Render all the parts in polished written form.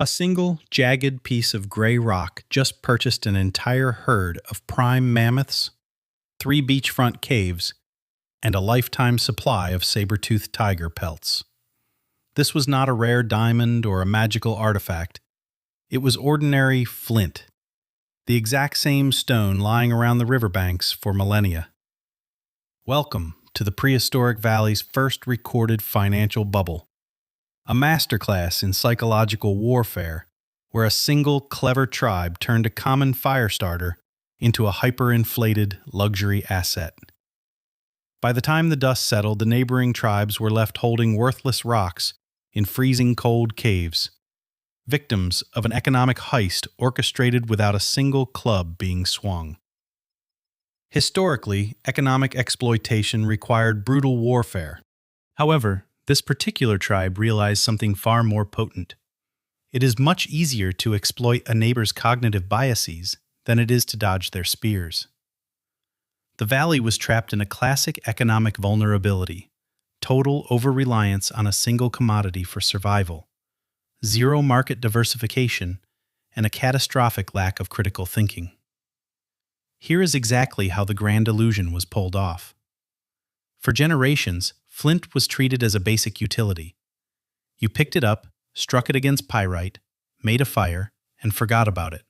A single, jagged piece of gray rock just purchased an entire herd of prime mammoths, 3 beachfront caves, and a lifetime supply of saber-toothed tiger pelts. This was not a rare diamond or a magical artifact. It was ordinary flint, the exact same stone lying around the riverbanks for millennia. Welcome to the prehistoric valley's first recorded financial bubble, a masterclass in psychological warfare where a single clever tribe turned a common fire starter into a hyperinflated luxury asset. By the time the dust settled, the neighboring tribes were left holding worthless rocks in freezing cold caves, victims of an economic heist orchestrated without a single club being swung. Historically, economic exploitation required brutal warfare. However, this particular tribe realized something far more potent. It is much easier to exploit a neighbor's cognitive biases than it is to dodge their spears. The valley was trapped in a classic economic vulnerability: total over-reliance on a single commodity for survival, zero market diversification, and a catastrophic lack of critical thinking. Here is exactly how the grand illusion was pulled off. For generations, flint was treated as a basic utility. You picked it up, struck it against pyrite, made a fire, and forgot about it.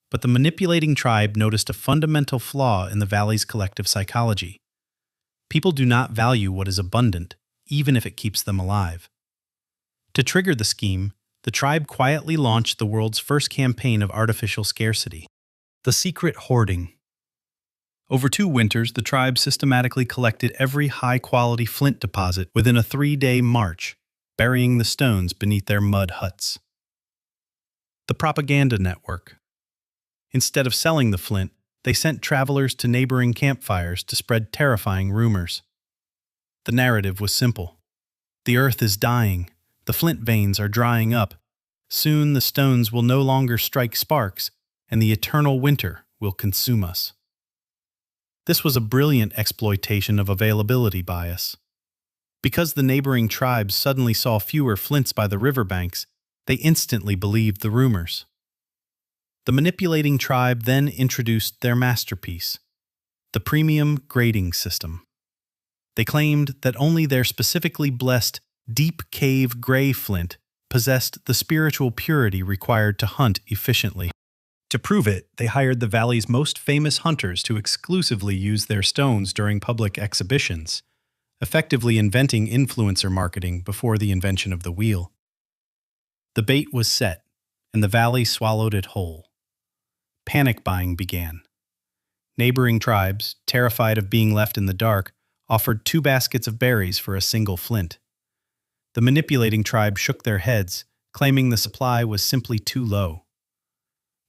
But the manipulating tribe noticed a fundamental flaw in the valley's collective psychology. People do not value what is abundant, even if it keeps them alive. To trigger the scheme, the tribe quietly launched the world's first campaign of artificial scarcity: the secret hoarding. Over 2 winters, the tribe systematically collected every high-quality flint deposit within a 3-day march, burying the stones beneath their mud huts. The propaganda network. Instead of selling the flint, they sent travelers to neighboring campfires to spread terrifying rumors. The narrative was simple. The earth is dying. The flint veins are drying up. Soon the stones will no longer strike sparks, and the eternal winter will consume us. This was a brilliant exploitation of availability bias. Because the neighboring tribes suddenly saw fewer flints by the riverbanks, they instantly believed the rumors. The manipulating tribe then introduced their masterpiece: the premium grading system. They claimed that only their specifically blessed deep cave gray flint possessed the spiritual purity required to hunt efficiently. To prove it, they hired the valley's most famous hunters to exclusively use their stones during public exhibitions, effectively inventing influencer marketing before the invention of the wheel. The bait was set, and the valley swallowed it whole. Panic buying began. Neighboring tribes, terrified of being left in the dark, offered 2 baskets of berries for a single flint. The manipulating tribe shook their heads, claiming the supply was simply too low.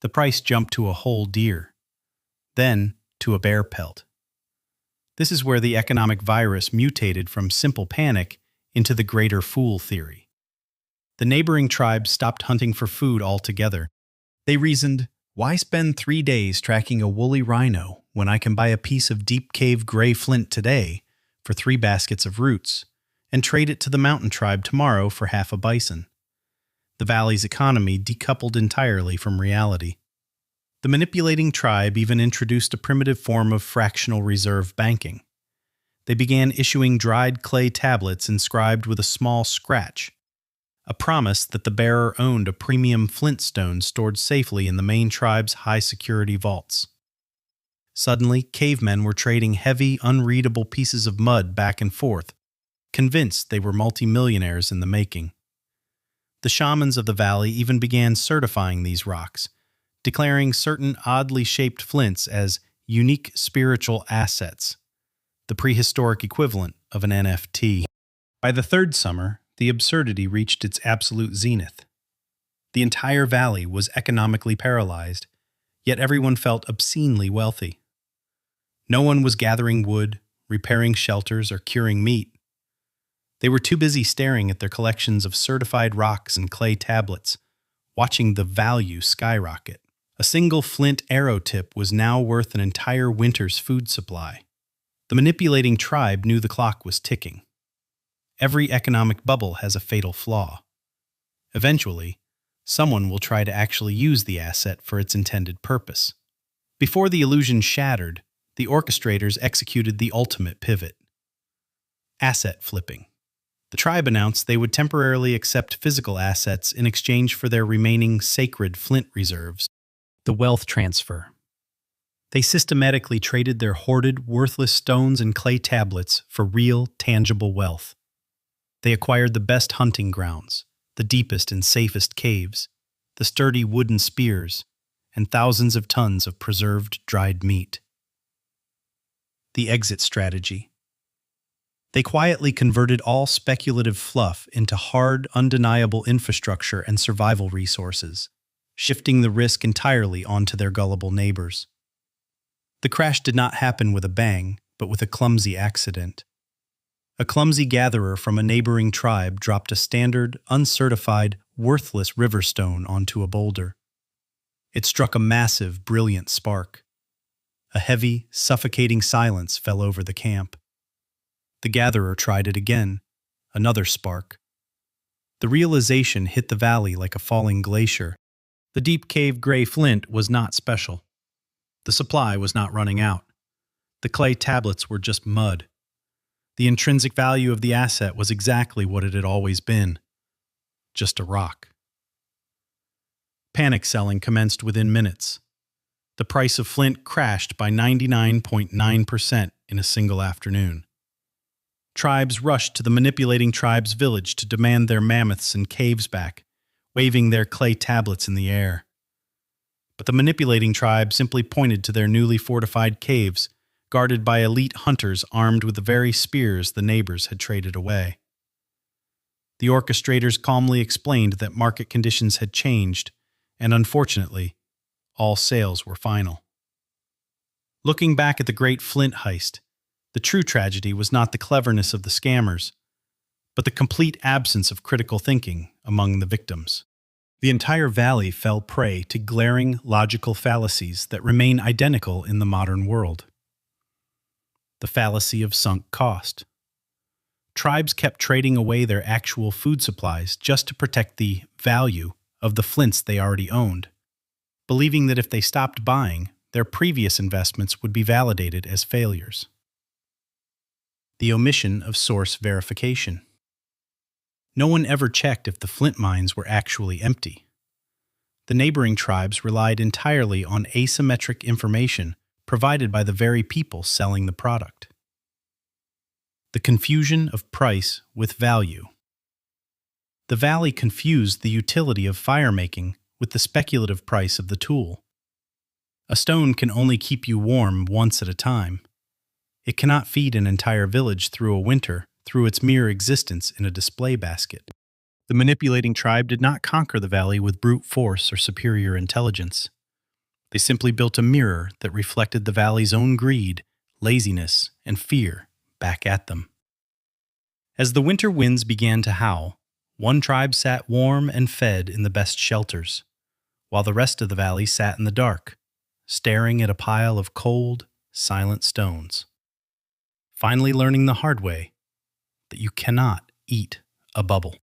The price jumped to a whole deer, then to a bear pelt. This is where the economic virus mutated from simple panic into the greater fool theory. The neighboring tribes stopped hunting for food altogether. They reasoned, why spend 3 days tracking a woolly rhino when I can buy a piece of deep cave gray flint today for 3 baskets of roots, and trade it to the mountain tribe tomorrow for half a bison? The valley's economy decoupled entirely from reality. The manipulating tribe even introduced a primitive form of fractional reserve banking. They began issuing dried clay tablets inscribed with a small scratch, a promise that the bearer owned a premium flint stone stored safely in the main tribe's high-security vaults. Suddenly, cavemen were trading heavy, unreadable pieces of mud back and forth, convinced they were multimillionaires in the making. The shamans of the valley even began certifying these rocks, declaring certain oddly shaped flints as unique spiritual assets, the prehistoric equivalent of an NFT. By the 3rd summer, the absurdity reached its absolute zenith. The entire valley was economically paralyzed, yet everyone felt obscenely wealthy. No one was gathering wood, repairing shelters, or curing meat. They were too busy staring at their collections of certified rocks and clay tablets, watching the value skyrocket. A single flint arrow tip was now worth an entire winter's food supply. The manipulating tribe knew the clock was ticking. Every economic bubble has a fatal flaw. Eventually, Someone will try to actually use the asset for its intended purpose. Before the illusion shattered, the orchestrators executed the ultimate pivot. Asset flipping. The tribe announced they would temporarily accept physical assets in exchange for their remaining sacred flint reserves. The wealth transfer. They systematically traded their hoarded, worthless stones and clay tablets for real, tangible wealth. They acquired the best hunting grounds, the deepest and safest caves, the sturdy wooden spears, and thousands of tons of preserved dried meat. The exit strategy. They quietly converted all speculative fluff into hard, undeniable infrastructure and survival resources, shifting the risk entirely onto their gullible neighbors. The crash did not happen with a bang, but with a clumsy accident. A clumsy gatherer from a neighboring tribe dropped a standard, uncertified, worthless river stone onto a boulder. It struck a massive, brilliant spark. A heavy, suffocating silence fell over the camp. The gatherer tried it again. Another spark. The realization hit the valley like a falling glacier. The deep cave gray flint was not special. The supply was not running out. The clay tablets were just mud. The intrinsic value of the asset was exactly what it had always been. Just a rock. Panic selling commenced within minutes. The price of flint crashed by 99.9% in a single afternoon. Tribes rushed to the manipulating tribe's village to demand their mammoths and caves back, waving their clay tablets in the air. But the manipulating tribe simply pointed to their newly fortified caves, guarded by elite hunters armed with the very spears the neighbors had traded away. The orchestrators calmly explained that market conditions had changed, and unfortunately, all sales were final. Looking back at the great flint heist, the true tragedy was not the cleverness of the scammers, but the complete absence of critical thinking among the victims. The entire valley fell prey to glaring logical fallacies that remain identical in the modern world. The fallacy of sunk cost. Tribes kept trading away their actual food supplies just to protect the value of the flints they already owned, believing that if they stopped buying, their previous investments would be validated as failures. The omission of source verification. No one ever checked if the flint mines were actually empty. The neighboring tribes relied entirely on asymmetric information provided by the very people selling the product. The confusion of price with value. The valley confused the utility of fire-making with the speculative price of the tool. A stone can only keep you warm once at a time. It cannot feed an entire village through a winter through its mere existence in a display basket. The manipulating tribe did not conquer the valley with brute force or superior intelligence. They simply built a mirror that reflected the valley's own greed, laziness, and fear back at them. As the winter winds began to howl, one tribe sat warm and fed in the best shelters, while the rest of the valley sat in the dark, staring at a pile of cold, silent stones. Finally learning the hard way that you cannot eat a bubble.